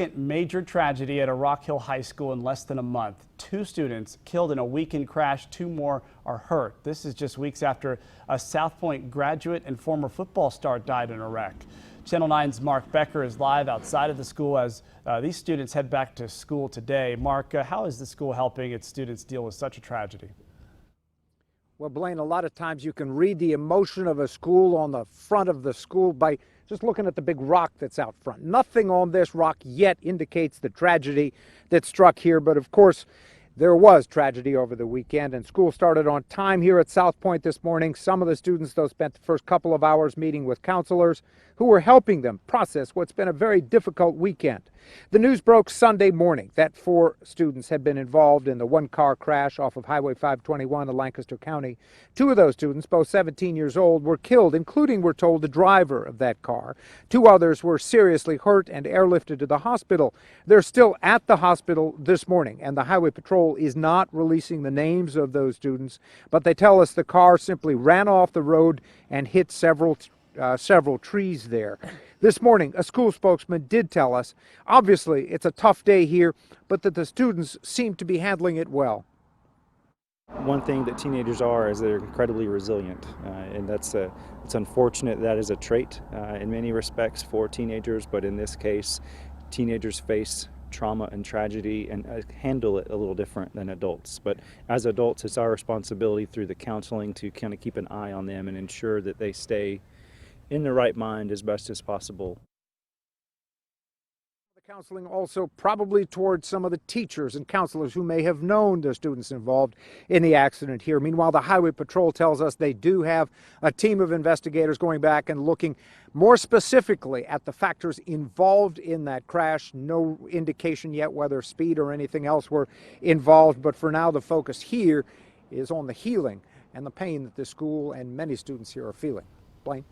second major tragedy at a Rock Hill High School in less than a month. 2 students killed in a weekend crash, 2 more are hurt. This is just weeks after a South Point graduate and former football star died in a wreck. Channel 9's Mark Becker is live outside of the school as these students head back to school today. Mark, how is the school helping its students deal with such a tragedy? Well, Blaine, a lot of times you can read the emotion of a school on the front of the school by just looking at the big rock that's out front. Nothing on this rock yet indicates the tragedy that struck here, but of course, there was tragedy over the weekend, and school started on time here at South Point this morning. Some of the students, though, spent the first couple of hours meeting with counselors who were helping them process what's been a very difficult weekend. The news broke Sunday morning that 4 students had been involved in the one-car crash off of Highway 521 in Lancaster County. 2 of those students, both 17 years old, were killed, including, we're told, the driver of that car. 2 others were seriously hurt and airlifted to the hospital. They're still at the hospital this morning, and the Highway Patrol is not releasing the names of those students, but they tell us the car simply ran off the road and hit several trees there. This morning, a school spokesman did tell us, obviously it's a tough day here, but that the students seem to be handling it well. One thing that teenagers are is they're incredibly resilient, and it's unfortunate that is a trait in many respects for teenagers, but in this case, teenagers face trauma and tragedy and handle it a little different than adults. But as adults, it's our responsibility through the counseling to kind of keep an eye on them and ensure that they stay in the right mind as best as possible. The counseling also probably towards some of the teachers and counselors who may have known the students involved in the accident here. Meanwhile, the Highway Patrol tells us they do have a team of investigators going back and looking more specifically at the factors involved in that crash. No indication yet whether speed or anything else were involved, but for now the focus here is on the healing and the pain that the school and many students here are feeling. Blaine?